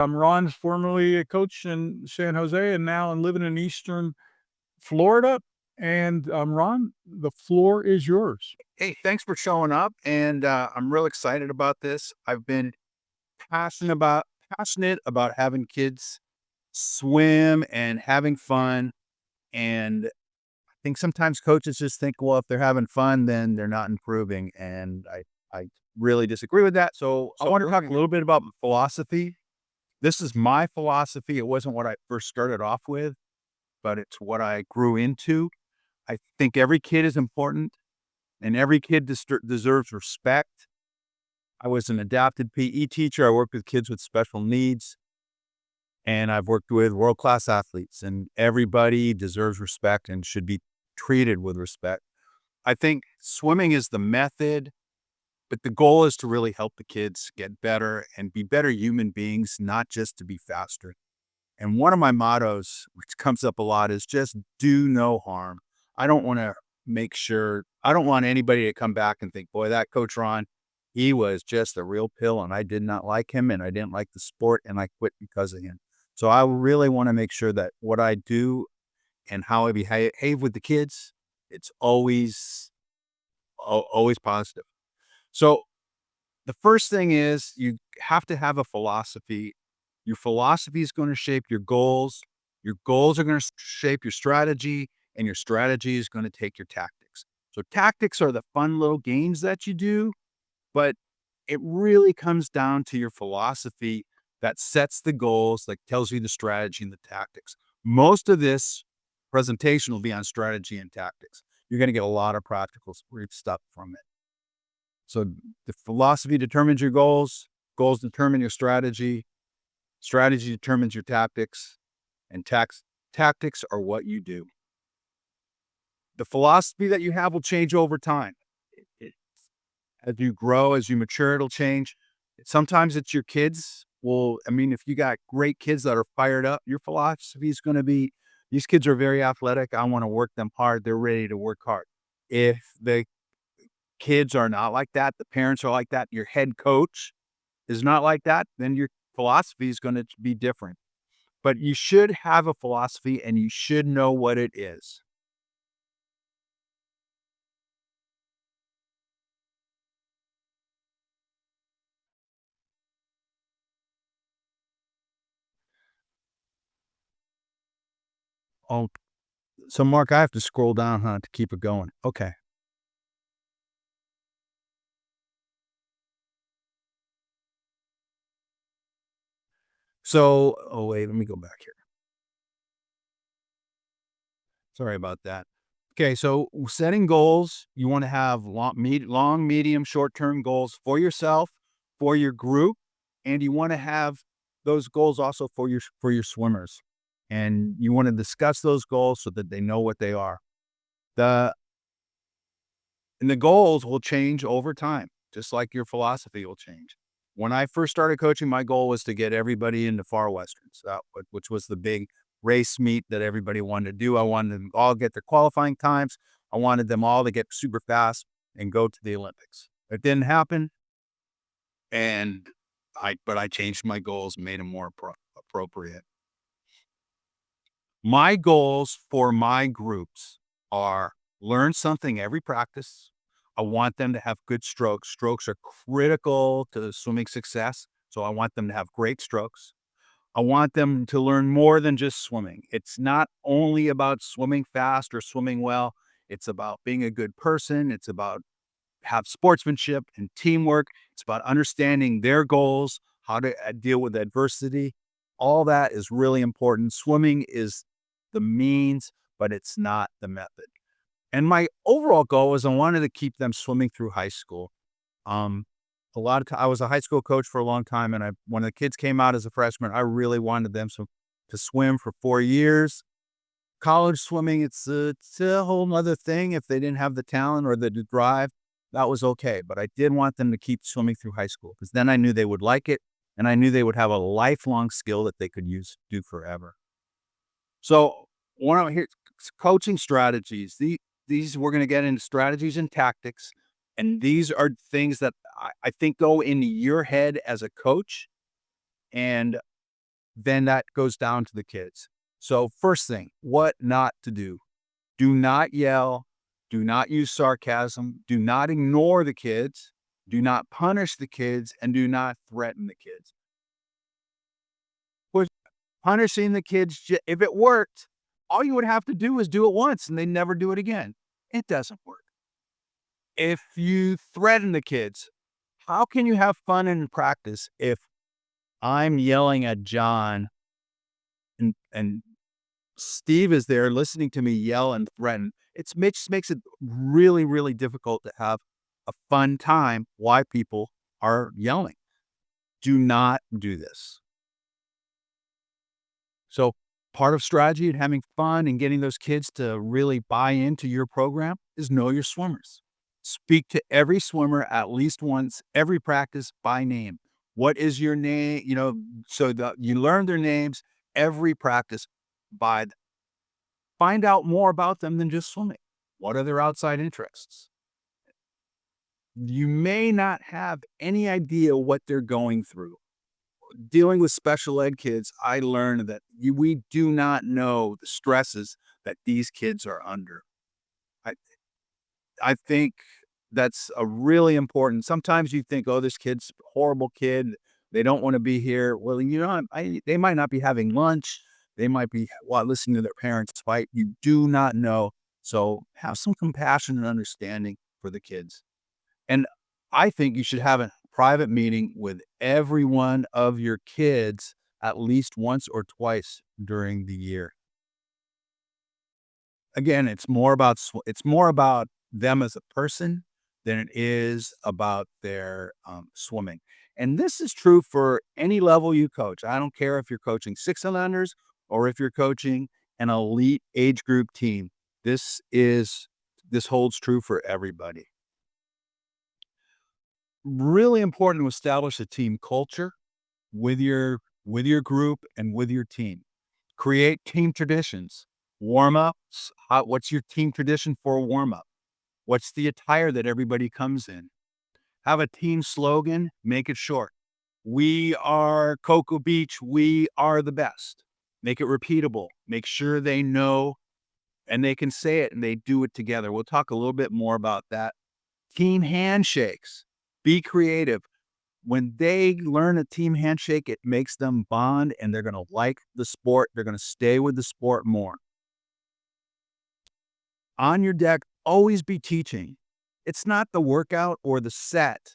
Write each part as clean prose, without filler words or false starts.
I'm Ron, formerly a coach in San Jose, and now I'm living in Eastern Florida. And Ron, the floor is yours. Hey, thanks for showing up. And I'm real excited about this. I've been passionate about passionate about having kids swim and having fun. And I think sometimes coaches just think, well, if they're having fun, then they're not improving. And I really disagree with that. So I want to talk a little bit about philosophy. This is my philosophy. It wasn't what I first started off with, but it's what I grew into. I think every kid is important and every kid deserves respect. I was an adapted PE teacher. I worked with kids with special needs, and I've worked with world-class athletes, and everybody deserves respect and should be treated with respect. I think swimming is the method, but the goal is to really help the kids get better and be better human beings, not just to be faster. And one of my mottos, which comes up a lot, is just do no harm. I don't want anybody to come back and think, boy, that Coach Ron, he was just a real pill and I did not like him and I didn't like the sport and I quit because of him. So I really want to make sure that what I do and how I behave with the kids, it's always positive. So the first thing is you have to have a philosophy. Your philosophy is going to shape your goals. Your goals are going to shape your strategy, and your strategy is going to take your tactics. So tactics are the fun little games that you do, but it really comes down to your philosophy that sets the goals, like tells you the strategy and the tactics. Most of this presentation will be on strategy and tactics. You're going to get a lot of practical stuff from it. So the philosophy determines your goals, goals determine your strategy, strategy determines your tactics, and tactics are what you do. The philosophy that you have will change over time. As you grow, as you mature, it'll change. Sometimes it's your kids. If you got great kids that are fired up, your philosophy is going to be, these kids are very athletic. I want to work them hard. They're ready to work hard. If the kids are not like that, the parents are like that, your head coach is not like that, then your philosophy is going to be different. But you should have a philosophy and you should know what it is. Oh, so Mark, I have to scroll down, huh, to keep it going. Okay. So, oh wait, let me go back here. Sorry about that. Okay, so setting goals, you want to have long, medium, short-term goals for yourself, for your group, and you want to have those goals also for your swimmers. And you want to discuss those goals so that they know what they are. The and the goals will change over time, just like your philosophy will change. When I first started coaching, my goal was to get everybody into Far Westerns, which was the big race meet that everybody wanted to do. I wanted them all get their qualifying times. I wanted them all to get super fast and go to the Olympics. It didn't happen, and I changed my goals, made them more appropriate. My goals for my groups are learn something every practice. I want them to have good strokes. Strokes are critical to the swimming success. So I want them to have great strokes. I want them to learn more than just swimming. It's not only about swimming fast or swimming well. It's about being a good person. It's about have sportsmanship and teamwork. It's about understanding their goals, how to deal with adversity. All that is really important. Swimming is the means, but it's not the method. And my overall goal was I wanted to keep them swimming through high school. Um, a lot of I was a high school coach for a long time, and when the kids came out as a freshman, I really wanted them to swim for 4 years. College swimming, it's a whole nother thing. If they didn't have the talent or the drive, that was okay. But I did want them to keep swimming through high school because then I knew they would like it, and I knew they would have a lifelong skill that they could do forever. So when I'm here, coaching strategies, these we're going to get into strategies and tactics, and these are things that I think go into your head as a coach, and then that goes down to the kids. So first thing, what not to do. Do not yell. Do not use sarcasm. Do not ignore the kids. Do not punish the kids, and do not threaten the kids. Push Punishing the kids, if it worked, all you would have to do is do it once and they never do it again. It doesn't work. If you threaten the kids, how can you have fun in practice if I'm yelling at John and Steve is there listening to me yell and threaten? It makes it really, really difficult to have a fun time why people are yelling. Do not do this. So part of strategy and having fun and getting those kids to really buy into your program is know your swimmers. Speak to every swimmer at least once, every practice by name. What is your name? So that you learn their names every practice by find out more about them than just swimming. What are their outside interests? You may not have any idea what they're going through. Dealing with special ed kids, I learned that we do not know the stresses that these kids are under. I, I think that's a really important. Sometimes you think, oh, this kid's a horrible kid. They don't want to be here. Well, they might not be having lunch. They might be listening to their parents fight. You do not know. So have some compassion and understanding for the kids. And I think you should have a private meeting with every one of your kids at least once or twice during the year. Again, it's more about them as a person than it is about their swimming. And this is true for any level you coach. I don't care if you're coaching 6-and-unders or if you're coaching an elite age group team. This holds true for everybody. Really important to establish a team culture with your group and with your team. Create team traditions. Warm-ups. What's your team tradition for a warm-up? What's the attire that everybody comes in? Have a team slogan. Make it short. We are Cocoa Beach. We are the best. Make it repeatable. Make sure they know and they can say it and they do it together. We'll talk a little bit more about that. Team handshakes. Be creative. When they learn a team handshake, it makes them bond and they're going to like the sport. They're going to stay with the sport more. On your deck, always be teaching. It's not the workout or the set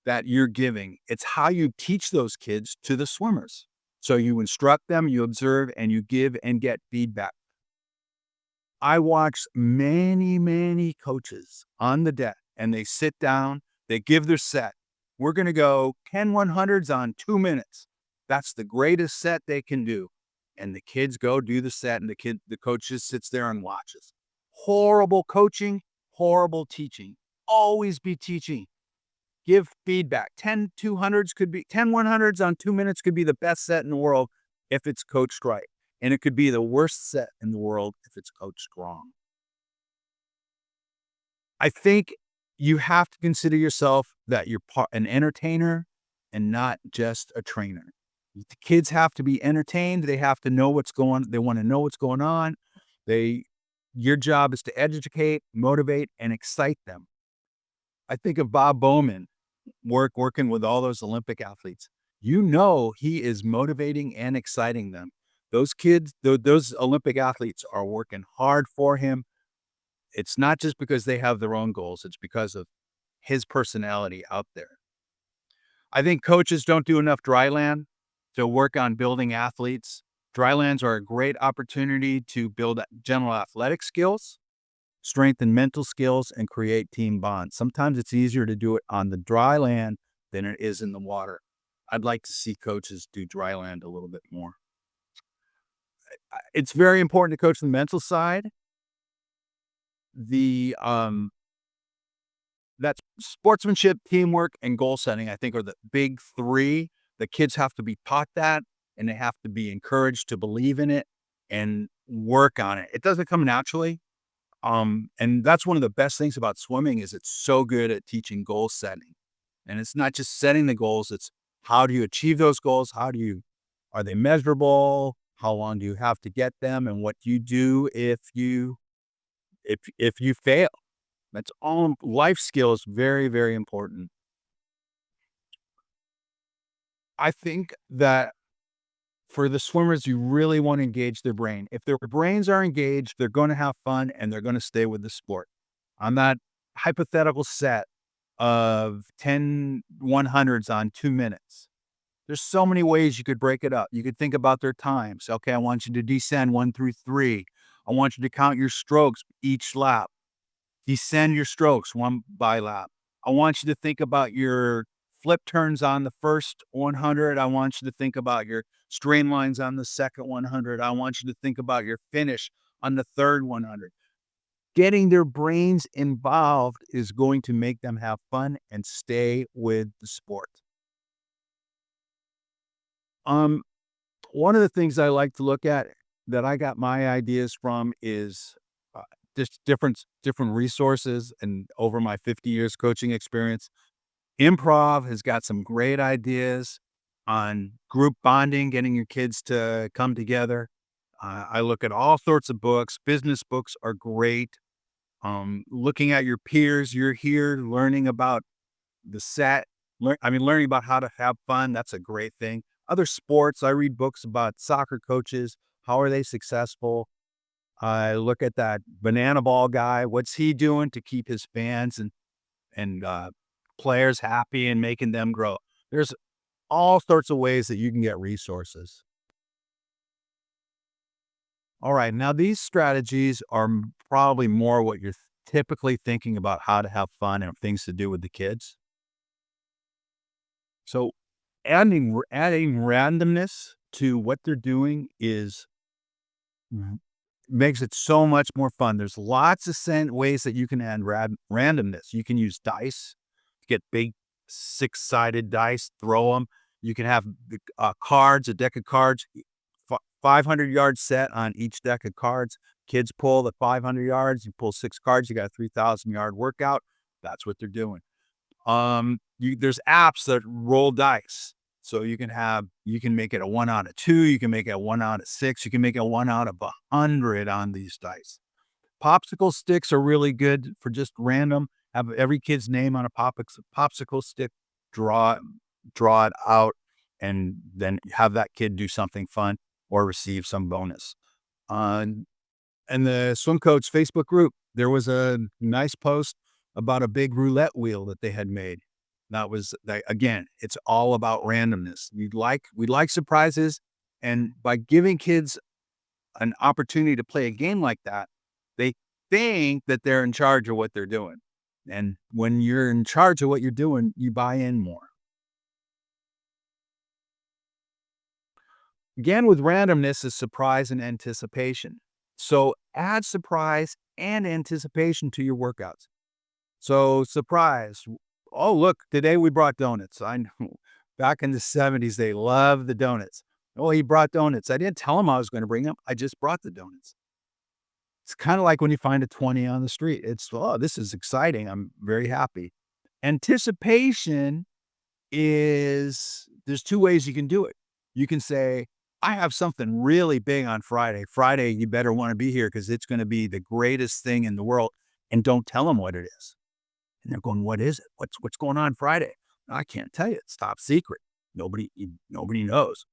that you're giving. It's how you teach those kids to the swimmers. So you instruct them, you observe, and you give and get feedback. I watch many, many coaches on the deck and they sit down, they give their set. We're going to go 10 100s on 2 minutes. That's the greatest set they can do. And the kids go do the set and the coach just sits there and watches. Horrible coaching, horrible teaching. Always be teaching. Give feedback. 10 200s could be 10 100s on 2 minutes could be the best set in the world if it's coached right. And it could be the worst set in the world if it's coached wrong. I think you have to consider yourself that you're an entertainer and not just a trainer. The kids have to be entertained. They have to know what's going on. They want to know what's going on. Your job is to educate, motivate, and excite them. I think of Bob Bowman working with all those Olympic athletes. He is motivating and exciting them. Those kids, those Olympic athletes are working hard for him. It's not just because they have their own goals. It's because of his personality out there. I think coaches don't do enough dry land to work on building athletes. Dry lands are a great opportunity to build general athletic skills, strengthen mental skills, and create team bonds. Sometimes it's easier to do it on the dry land than it is in the water. I'd like to see coaches do dry land a little bit more. It's very important to coach the mental side. That's sportsmanship, teamwork, and goal setting, I think, are the big three. The kids have to be taught that, and they have to be encouraged to believe in it and work on it. It doesn't come naturally. And that's one of the best things about swimming is it's so good at teaching goal setting. And it's not just setting the goals, it's how do you achieve those goals? How do you Are they measurable? How long do you have to get them? And what do you do if you fail? That's all. Life skills, very, very important. I think that for the swimmers, you really want to engage their brain. If their brains are engaged, they're going to have fun and they're going to stay with the sport. On that hypothetical set of 10 100s on 2 minutes, there's so many ways you could break it up. You could think about their times. Okay, I want you to descend 1 through 3. I want you to count your strokes each lap. Descend your strokes one by lap. I want you to think about your flip turns on the first 100. I want you to think about your streamlines on the second 100. I want you to think about your finish on the third 100. Getting their brains involved is going to make them have fun and stay with the sport. Um, One of the things I like to look at that I got my ideas from is uh, just different resources, and over my 50 years coaching experience, improv has got some great ideas on group bonding, getting your kids to come together. I look at all sorts of books. Business books are great. Looking at your peers, you're here learning about the set. Learning about how to have fun. That's a great thing. Other sports, I read books about soccer coaches. How are they successful? I look at that banana ball guy. What's he doing to keep his fans and players happy and making them grow? There's all sorts of ways that you can get resources. All right, now these strategies are probably more what you're typically thinking about how to have fun and things to do with the kids. So adding randomness to what they're doing is makes it so much more fun. There's lots of ways that you can add randomness. You can use dice to get big 6-sided dice, throw them. You can have cards, a deck of cards, 500-yard set on each deck of cards. Kids pull the 500 yards, you pull 6 cards, you got a 3,000-yard workout. That's what they're doing. There's apps that roll dice. So you can make it a 1 out of 2, you can make it a 1 out of 6, you can make it a 1 out of 100 on these dice. Popsicle sticks are really good for just random. Have every kid's name on a popsicle stick, draw it out, and then have that kid do something fun or receive some bonus. And the Swim Coach Facebook group, there was a nice post about a big roulette wheel that they had made. Again, it's all about randomness. We like surprises, and by giving kids an opportunity to play a game like that, they think that they're in charge of what they're doing. And when you're in charge of what you're doing, you buy in more. Again, with randomness is surprise and anticipation. So add surprise and anticipation to your workouts. So surprise. Oh, look, today we brought donuts. I know back in the 70s, they loved the donuts. Oh, he brought donuts. I didn't tell him I was going to bring them. I just brought the donuts. It's kind of like when you find a 20 on the street. Oh, this is exciting. I'm very happy. Anticipation there's 2 ways you can do it. You can say, I have something really big on Friday. Friday, you better want to be here because it's going to be the greatest thing in the world. And don't tell them what it is. And they're going, what is it? What's going on Friday? I can't tell you. It's top secret. Nobody knows.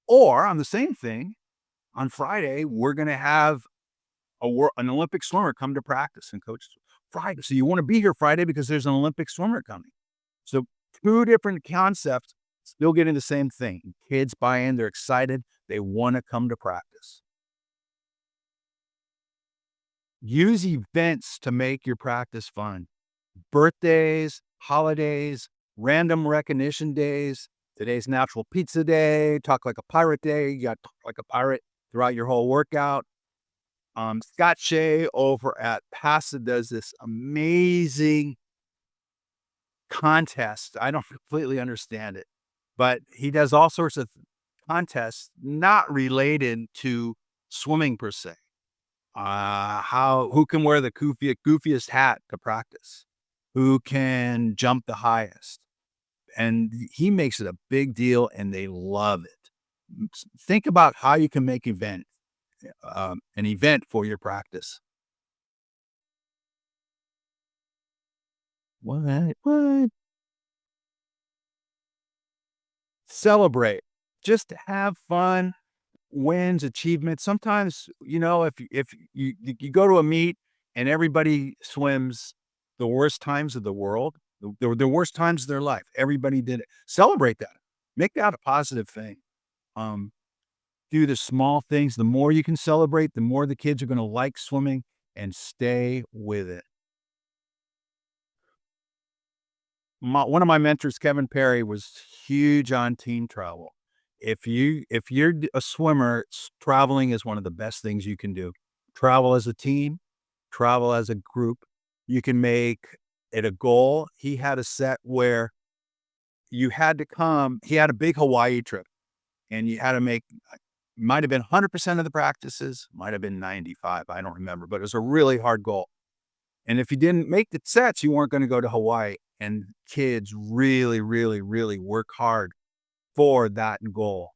Or on the same thing, on Friday, we're going to have an Olympic swimmer come to practice and coach Friday. So you want to be here Friday because there's an Olympic swimmer coming. So 2 different concepts, still getting the same thing. Kids buy in, they're excited, they want to come to practice. Use events to make your practice fun. Birthdays, holidays, random recognition days. Today's Natural Pizza Day, Talk Like a Pirate Day. You got to talk like a pirate throughout your whole workout. Scott Shea over at PASA does this amazing contest. I don't completely understand it, but he does all sorts of contests not related to swimming per se. Who can wear the goofiest hat to practice? Who can jump the highest? And he makes it a big deal and they love it. Think about how you can make an event for your practice. What? Celebrate. Just have fun, wins, achievements. Sometimes, if you go to a meet and everybody swims the worst times of the world, the worst times of their life, everybody did it. Celebrate that. Make that a positive thing. Um, do the small things. The more you can celebrate, the more the kids are going to like swimming and stay with it. One of my mentors, Kevin Perry, was huge on team travel. If you're a swimmer, traveling is one of the best things you can do. Travel as a team, travel as a group. You can make it a goal. He had a set where you had to come. He had a big Hawaii trip, and you had to make. Might have been 100% of the practices, might have been 95. I don't remember, but it was a really hard goal. And if you didn't make the sets, you weren't going to go to Hawaii. And kids really, really, really work hard for that goal.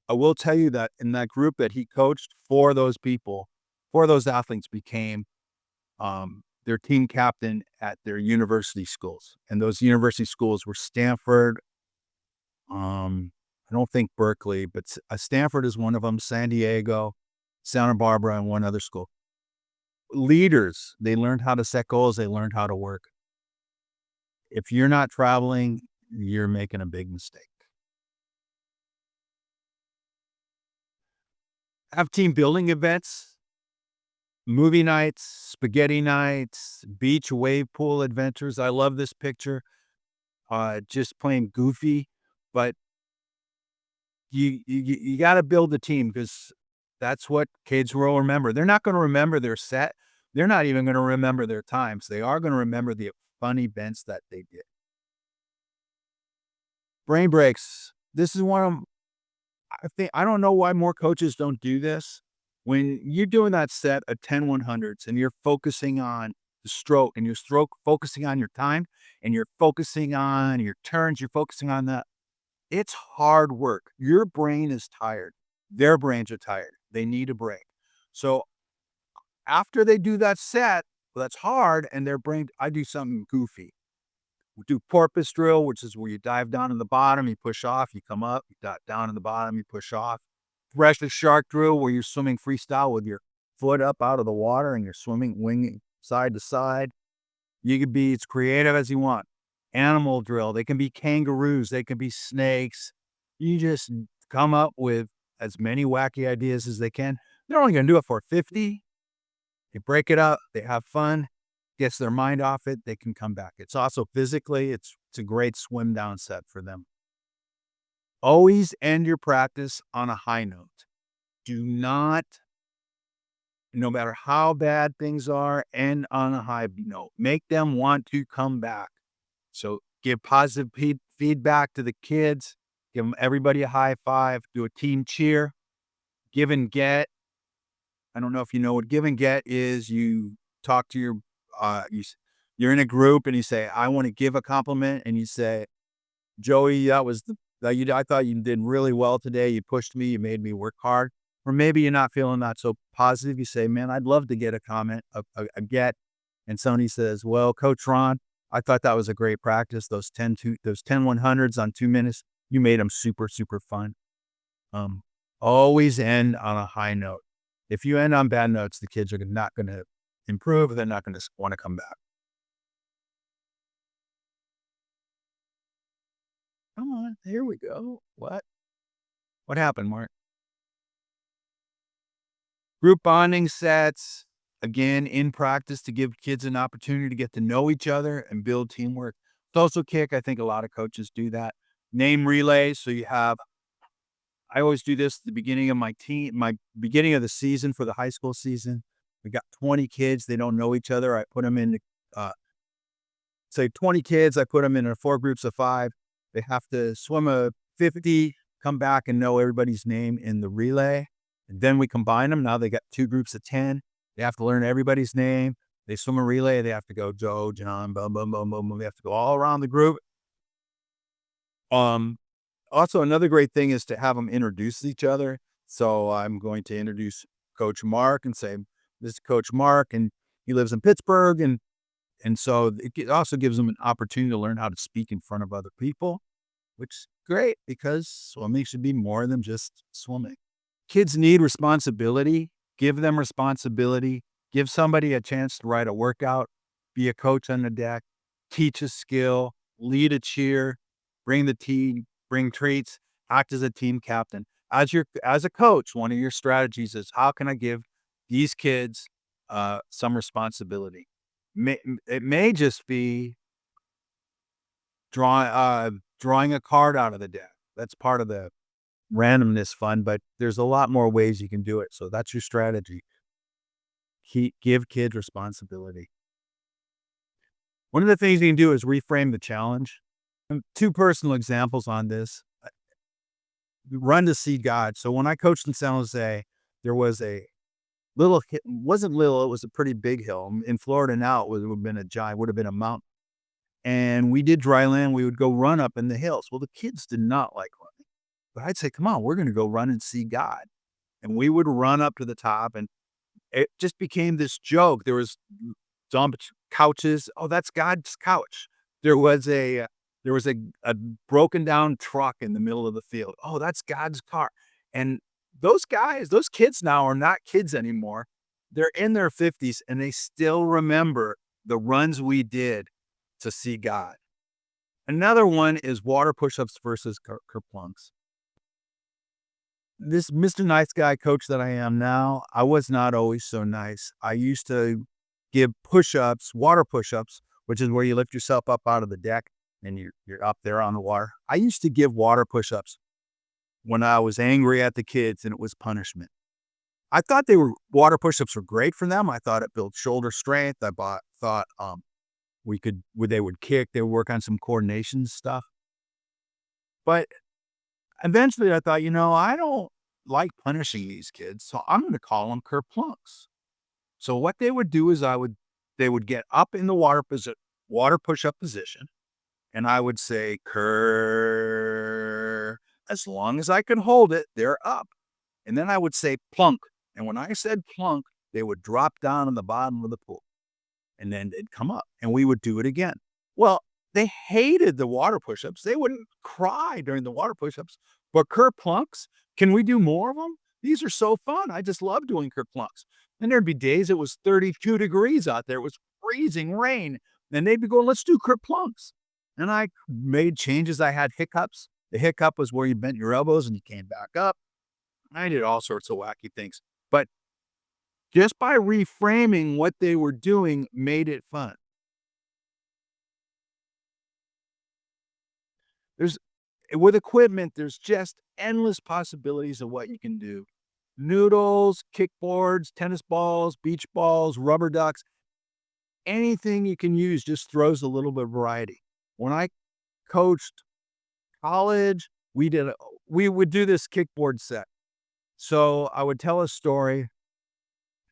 I will tell you that in that group that he coached, for those people, for those athletes became their team captain at their university schools. And those university schools were Stanford. I don't think Berkeley, but Stanford is one of them, San Diego, Santa Barbara, and one other school. Leaders, they learned how to set goals. They learned how to work. If you're not traveling, you're making a big mistake. Have team building events, movie nights, spaghetti nights, beach wave pool adventures. I love this picture. Just playing goofy, but you got to build a team because that's what kids will remember. They're not going to remember their set. They're not even going to remember their times. They are going to remember the fun events that they did. Brain breaks. This is one of I don't know why more coaches don't do this. When you're doing that set of 10 100s and you're focusing on the stroke and your stroke focusing on your time and you're focusing on your turns, you're focusing on that. It's hard work. Your brain is tired. Their brains are tired. They need a break. So after they do that set, well, that's hard, and their brain, I do something goofy. We do porpoise drill, which is where you dive down in the bottom, you push off, you come up, you dive down in the bottom, you push off. Fresh shark drill, where you're swimming freestyle with your foot up out of the water and you're swimming, winging side to side. You can be as creative as you want. Animal drill, they can be kangaroos, they can be snakes. You just come up with as many wacky ideas as they can. They're only going to do it for 50. They break it up, they have fun, gets their mind off it, they can come back. It's also physically, it's a great swim down set for them. Always end your practice on a high note. Do not, no matter how bad things are, end on a high note. Make them want to come back. So give positive feedback to the kids. Give them everybody a high five. Do a team cheer. Give and get. I don't know if you know what give and get is. You talk to your, you're in a group and you say, I want to give a compliment. And you say, Joey, I thought you did really well today. You pushed me. You made me work hard. Or maybe you're not feeling that so positive. You say, man, I'd love to get a comment, a get. And somebody says, well, Coach Ron, I thought that was a great practice. Those 10 100s on 2 minutes, you made them super, super fun. Always end on a high note. If you end on bad notes, the kids are not going to improve. They're not going to want to come back. Come on, here we go. What? What happened, Mark? Group bonding sets, again, in practice to give kids an opportunity to get to know each other and build teamwork. Social kick, I think a lot of coaches do that. Name relays, so you have, I always do this at the beginning of my beginning of the season for the high school season. We got 20 kids, they don't know each other. I put them in, say 20 kids, I put them in 4 groups of 5. They have to swim a 50, come back and know everybody's name in the relay. And then we combine them. Now they got 2 groups of 10. They have to learn everybody's name. They swim a relay. They have to go Joe, John, boom, boom, boom, boom, boom. They have to go all around the group. Also, another great thing is to have them introduce each other. So I'm going to introduce Coach Mark and say, "This is Coach Mark, and he lives in Pittsburgh." And so also gives them an opportunity to learn how to speak in front of other people, which is great because swimming should be more than just swimming. Kids need responsibility. Give them responsibility. Give somebody a chance to write a workout, be a coach on the deck, teach a skill, lead a cheer, bring the team, bring treats, act as a team captain. As a coach, one of your strategies is how can I give these kids some responsibility? It may just be drawing a card out of the deck. That's part of the randomness fun, but there's a lot more ways you can do it. So that's your strategy. Give kids responsibility. One of the things you can do is reframe the challenge. Two personal examples on this. Run to see God. So when I coached in San Jose, there was a little hill, wasn't little, it was a pretty big hill. In Florida now, would have been a giant, would have been a mountain. And we did dry land. We would go run up in the hills. Well, the kids did not like running. But I'd say, come on, we're going to go run and see God. And we would run up to the top, and it just became this joke. There was dumped couches. Oh, that's God's couch. There was a broken down truck in the middle of the field. Oh, that's God's car. And those kids now are not kids anymore. They're in their 50s and they still remember the runs we did to see God. Another one is water push-ups versus kerplunks. This Mr. Nice Guy coach that I am now, I was not always so nice. I used to give push-ups, water push-ups, which is where you lift yourself up out of the deck and you're up there on the water. I used to give water push-ups when I was angry at the kids and it was punishment. I thought water push-ups were great for them. I thought it built shoulder strength. Thought they would kick, they would work on some coordination stuff. But eventually I thought, I don't like punishing these kids, so I'm going to call them kerplunks. So what they would do is they would get up in the water push-up position, and I would say, "Ker." As long as I could hold it, they're up. And then I would say plunk. And when I said plunk, they would drop down in the bottom of the pool. And then they'd come up and we would do it again. Well, they hated the water push-ups. They wouldn't cry during the water push-ups. But kerplunks, can we do more of them? These are so fun. I just love doing kerplunks. And there'd be days it was 32 degrees out there. It was freezing rain. And they'd be going, let's do kerplunks. And I made changes. I had hiccups. The hiccup was where you bent your elbows and you came back up. I did all sorts of wacky things. But just by reframing what they were doing made it fun. With equipment, there's just endless possibilities of what you can do. Noodles, kickboards, tennis balls, beach balls, rubber ducks, anything you can use just throws a little bit of variety. When I coached college, we would do this kickboard set. So I would tell a story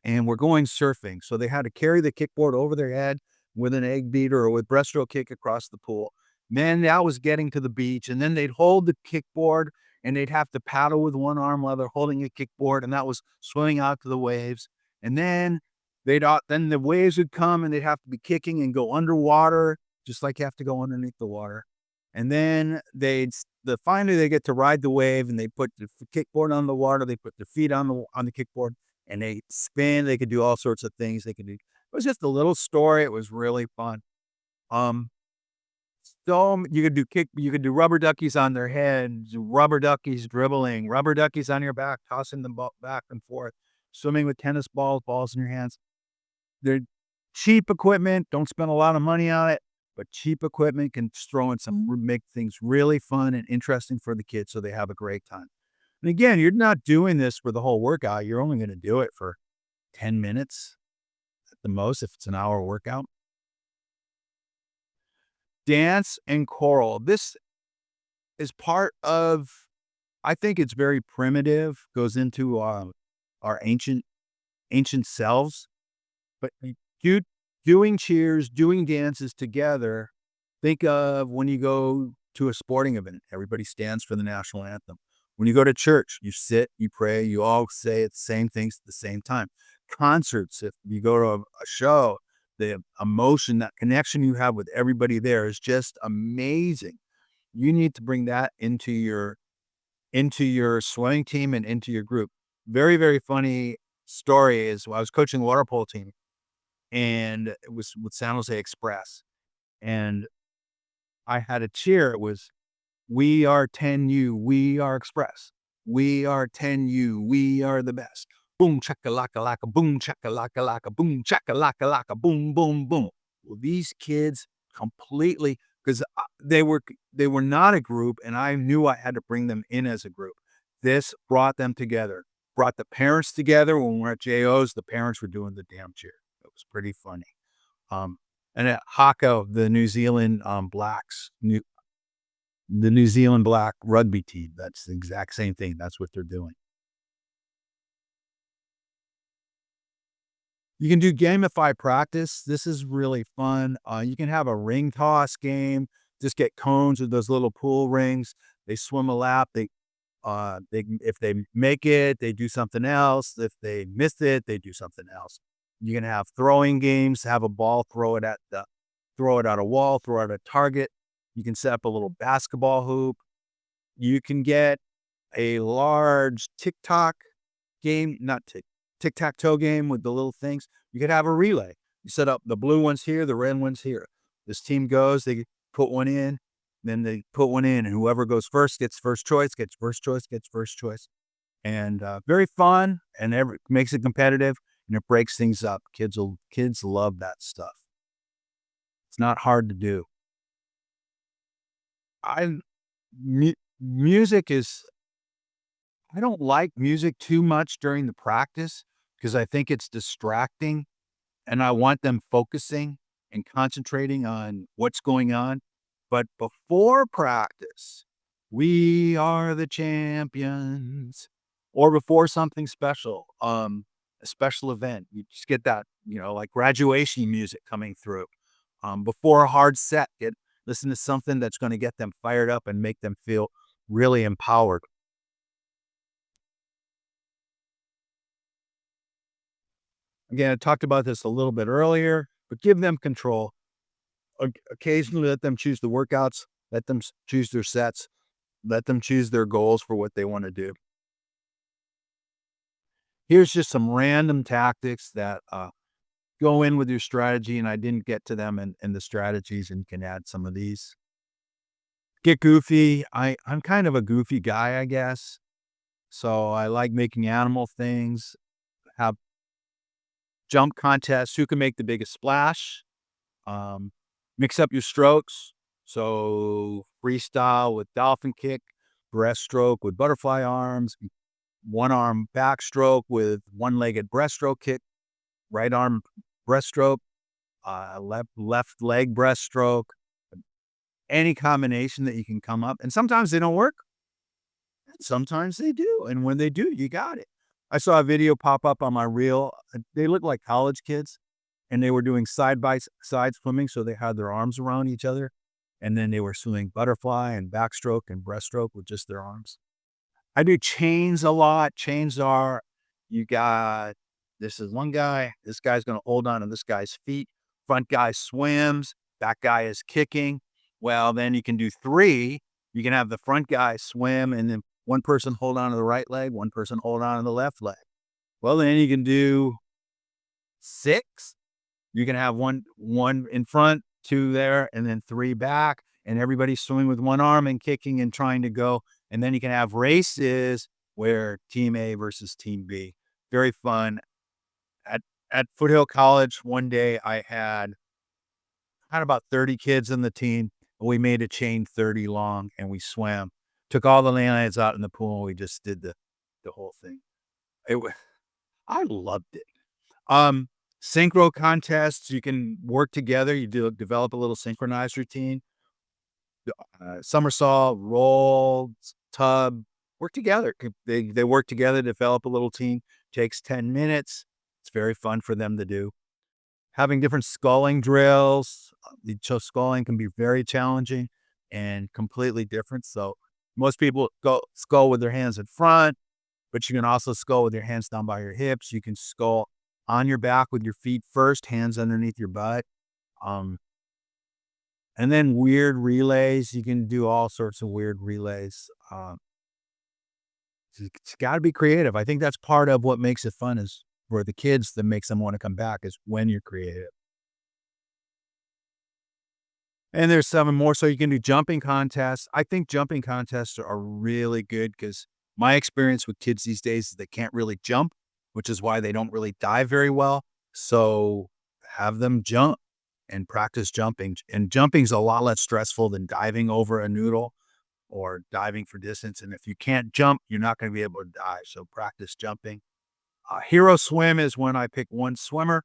and we're going surfing. So they had to carry the kickboard over their head with an egg beater or with breaststroke kick across the pool. Then that was getting to the beach, and then they'd hold the kickboard and they'd have to paddle with one arm while they're holding a kickboard, and that was swimming out to the waves. And then then the waves would come and they'd have to be kicking and go underwater, just like you have to go underneath the water. And then finally they get to ride the wave and they put the kickboard on the water, they put their feet on the kickboard and they spin. They could do all sorts of things. It was just a little story. It was really fun. So you could do rubber duckies on their heads, rubber duckies dribbling, rubber duckies on your back, tossing them back and forth, swimming with tennis balls in your hands. They're cheap equipment. Don't spend a lot of money on it, but cheap equipment can just throw in make things really fun and interesting for the kids so they have a great time. And again, you're not doing this for the whole workout. You're only going to do it for 10 minutes at the most if it's an hour workout. Dance and choral. This is part of, I think it's very primitive, goes into our ancient selves. But doing cheers, doing dances together, think of when you go to a sporting event, everybody stands for the national anthem. When you go to church, you sit, you pray, you all say the same things at the same time. Concerts, if you go to a show, the emotion, that connection you have with everybody there is just amazing. You need to bring that into your swimming team and into your group. Very, very funny story is I was coaching a water polo team, and it was with San Jose Express, and I had a cheer. It was, "We are 10U, we are Express. We are 10U, we are the best. Boom chakalaka laka, boom chakalaka laka, boom chakalaka laka, boom boom boom." Well, these kids completely, because they were not a group, and I knew I had to bring them in as a group. This brought them together, brought the parents together. When we're at JOs, the parents were doing the damn cheer. It was pretty funny. Um, and at Haka, the New Zealand the New Zealand black rugby team, that's the exact same thing. That's what they're doing. You can do gamified practice. This is really fun. You can have a ring toss game. Just get cones with those little pool rings. They swim a lap. They if they make it, they do something else. If they miss it, they do something else. You can have throwing games. Have a ball, throw it at a wall, throw it at a target. You can set up a little basketball hoop. You can get a large TikTok game, not tic-tac-toe game with the little things. You could have a relay. You set up the blue ones here, the red ones here. This team goes, they put one in, then they put one in, and whoever goes first gets first choice, gets first choice, gets first choice. And very fun, and makes it competitive, and it breaks things up. Kids love that stuff. It's not hard to do. I music is I don't like music too much during the practice because I think it's distracting, and I want them focusing and concentrating on what's going on. But before practice, we are the champions, or before something special, a special event, you just get that, like graduation music coming through. Before a hard set, listen to something that's going to get them fired up and make them feel really empowered. Again, I talked about this a little bit earlier, but give them control. Occasionally let them choose the workouts, let them choose their sets, let them choose their goals for what they want to do. Here's just some random tactics that go in with your strategy, and I didn't get to them in the strategies, and you can add some of these. Get goofy. I'm kind of a goofy guy, I guess. So I like making animal things, have jump contests, who can make the biggest splash. Um, Mix up your strokes. So freestyle with dolphin kick, breaststroke with butterfly arms, one arm backstroke with one-legged breaststroke kick, right arm breaststroke, left leg breaststroke, any combination that you can come up. And sometimes they don't work, and sometimes they do. And when they do, you got it. I saw a video pop up on my reel. They look like college kids, and they were doing side by side swimming. So they had their arms around each other, and then they were swimming butterfly and backstroke and breaststroke with just their arms. I do chains a lot. Chains are, you got, this is one guy, this guy's going to hold on to this guy's feet. Front guy swims, back guy is kicking. Well, then you can do three. You can have the front guy swim, and then one person hold on to the right leg, one person hold on to the left leg. Well, then you can do six. You can have one in front, two there, and then three back, and everybody's swimming with one arm and kicking and trying to go. And then you can have races where team A versus team B. Very fun. At Foothill College, one day I had about 30 kids in the team. We made a chain 30 long, and we swam. Took all the landlines out in the pool, and we just did the whole thing. I loved it. Synchro contests, you can work together. You develop a little synchronized routine. Somersault, roll, tub, work together. They work together to develop a little team. Takes 10 minutes. It's very fun for them to do. Having different sculling drills. So sculling can be very challenging. and completely different. So most people go skull with their hands in front, but you can also skull with your hands down by your hips. You can skull on your back with your feet first, hands underneath your butt. Um, and then weird relays. You can do all sorts of weird relays. It's got to be creative. I think that's part of what makes it fun is for the kids that makes them want to come back is when you're creative. And there's some more. So you can do jumping contests. I think jumping contests are really good because my experience with kids these days is they can't really jump, which is why they don't really dive very well. So have them jump and practice jumping. And jumping's a lot less stressful than diving over a noodle or diving for distance. And if you can't jump, you're not going to be able to dive. So practice jumping. Hero swim is when I pick one swimmer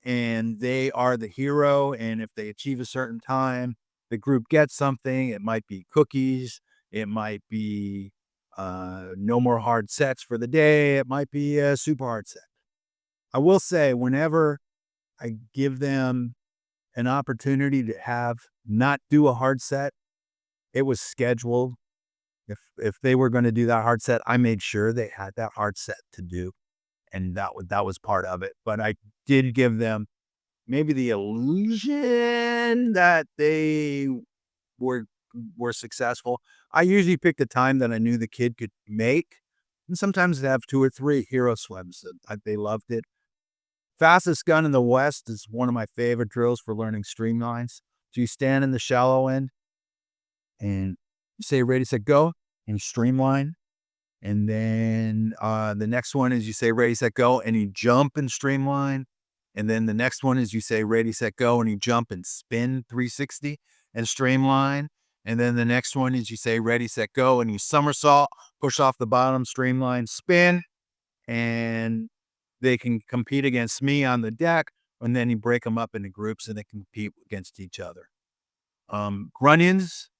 and they are the hero. And if they achieve a certain time, the group gets something. It might be cookies. It might be no more hard sets for the day. It might be a super hard set. I will say, whenever I give them an opportunity to have not do a hard set, it was scheduled. If they were going to do that hard set, I made sure they had that hard set to do, and that was part of it. But I did give them maybe the illusion that they were were successful. I usually picked a time that I knew the kid could make, and sometimes they have 2 or 3 hero swims. They loved it. Fastest gun in the West is one of my favorite drills for learning streamlines. So you stand in the shallow end and you say ready, set, go, and you streamline. And then the next one is you say ready, set, go, and you jump and streamline. And then the next one is you say ready, set, go, and you jump and spin 360 and streamline. And then the next one is you say ready, set, go, and you somersault, push off the bottom, streamline, spin, and they can compete against me on the deck. And then you break them up into groups and they compete against each other. Grunions,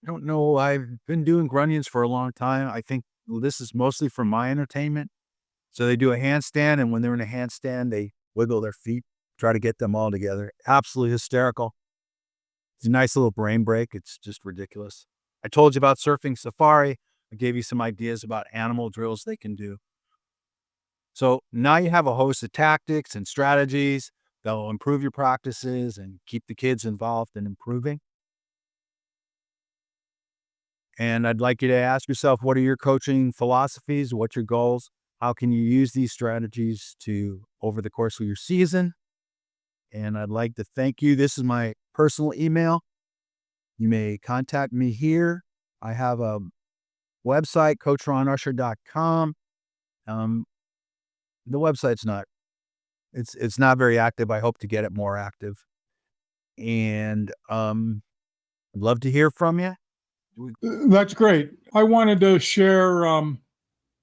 I don't know. I've been doing grunions for a long time. I think this is mostly for my entertainment. So they do a handstand, and when they're in a handstand, they wiggle their feet, try to get them all together. Absolutely hysterical. It's a nice little brain break. It's just ridiculous. I told you about surfing safari. I gave you some ideas about animal drills they can do. So now you have a host of tactics and strategies that will improve your practices and keep the kids involved in improving. And I'd like you to ask yourself, what are your coaching philosophies? What's your goals? How can you use these strategies to over the course of your season? And I'd like to thank you. This is my personal email. You may contact me here. I have a website, coachronusher.com. The website's not, it's not very active. I hope to get it more active. And I'd love to hear from you. That's great. I wanted to share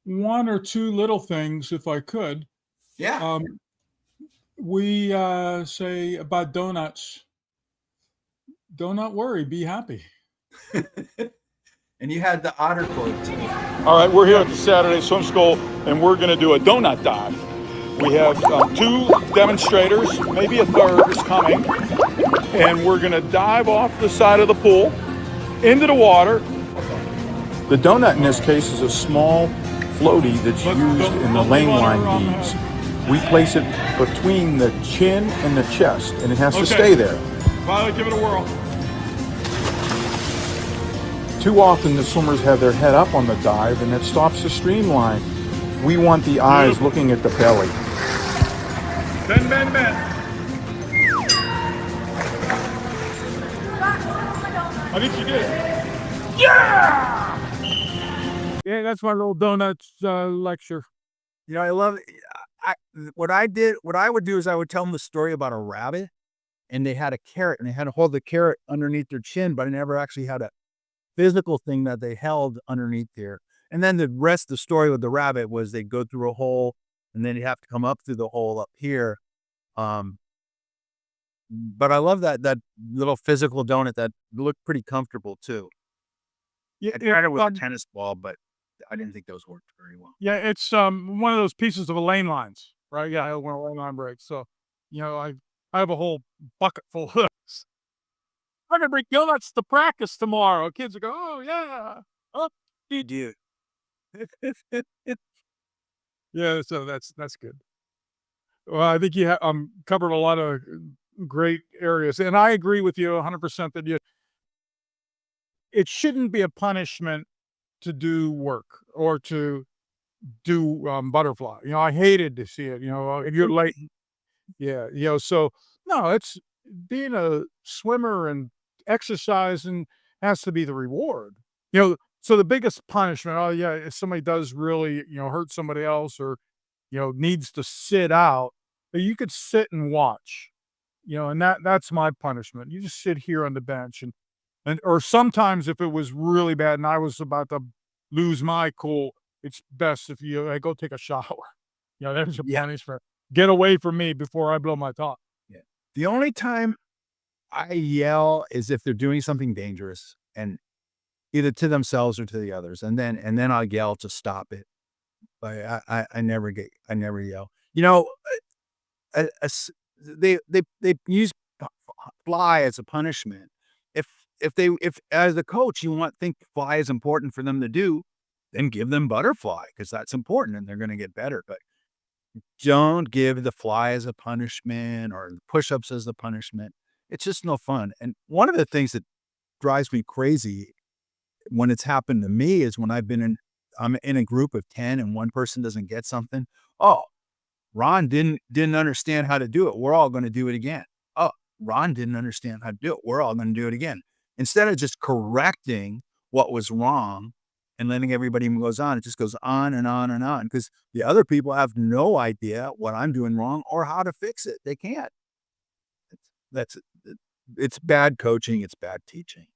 one or two little things, if I could. Yeah. We say about donuts, do not worry, be happy. And you had the otter quote today. All right, we're here at the Saturday Swim School, and we're going to do a donut dive. We have 2 demonstrators, maybe a third is coming, and we're going to dive off the side of the pool into the water. The donut in this case is a small floaty that's used in the lane line beads. We place it between the chin and the chest, and it has to stay there. Violet, give it a whirl. Too often the swimmers have their head up on the dive, and it stops the streamline. We want the eyes looking at the belly. Bend, bend, bend. I think you did it. Yeah! Yeah, that's my little donuts lecture. You know, I love it. What I would do is I would tell them the story about a rabbit, and they had a carrot, and they had to hold the carrot underneath their chin, but I never actually had a physical thing that they held underneath there. And then the rest of the story with the rabbit was they'd go through a hole, and then you have to come up through the hole up here. But I love that little physical donut that looked pretty comfortable too. Yeah, I tried it with a tennis ball, but I didn't think those worked very well. yeah, it's one of those pieces of a lane lines, right? Yeah, I want a lane line break. So, I have a whole bucket full of those. I'm gonna bring donuts to practice tomorrow. Kids will go, oh yeah. Oh, You do. yeah. So that's good. Well, I think you covered a lot of great areas, and I agree with you 100% that it shouldn't be a punishment to do work or to do butterfly. I hated to see it. If you're late, yeah, so no, it's being a swimmer and exercising has to be the reward. So the biggest punishment, oh yeah, if somebody does really, hurt somebody else or, needs to sit out, you could sit and watch, and that's my punishment. You just sit here on the bench and or sometimes if it was really bad and I was about to lose my cool, it's best if you go take a shower. There's your Yeah. punishment. Get away from me before I blow my top. Yeah. The only time I yell is if they're doing something dangerous and either to themselves or to the others, and then I'll yell to stop it. But I never yell. They use fly as a punishment. If as a coach you think fly is important for them to do, then give them butterfly because that's important and they're going to get better. But don't give the fly as a punishment or push-ups as the punishment. It's just no fun. And one of the things that drives me crazy when it's happened to me is when I'm in a group of 10 and one person doesn't get something. Oh, Ron didn't understand how to do it. We're all going to do it again. Oh, Ron didn't understand how to do it. We're all going to do it again. Instead of just correcting what was wrong and letting everybody goes on, it just goes on and on and on because the other people have no idea what I'm doing wrong or how to fix it. They can't. It's bad coaching. It's bad teaching.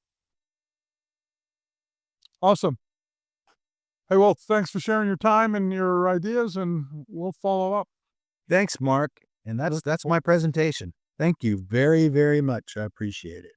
Awesome. Hey, well, thanks for sharing your time and your ideas, and we'll follow up. Thanks, Mark. And that's my presentation. Thank you very, very much. I appreciate it.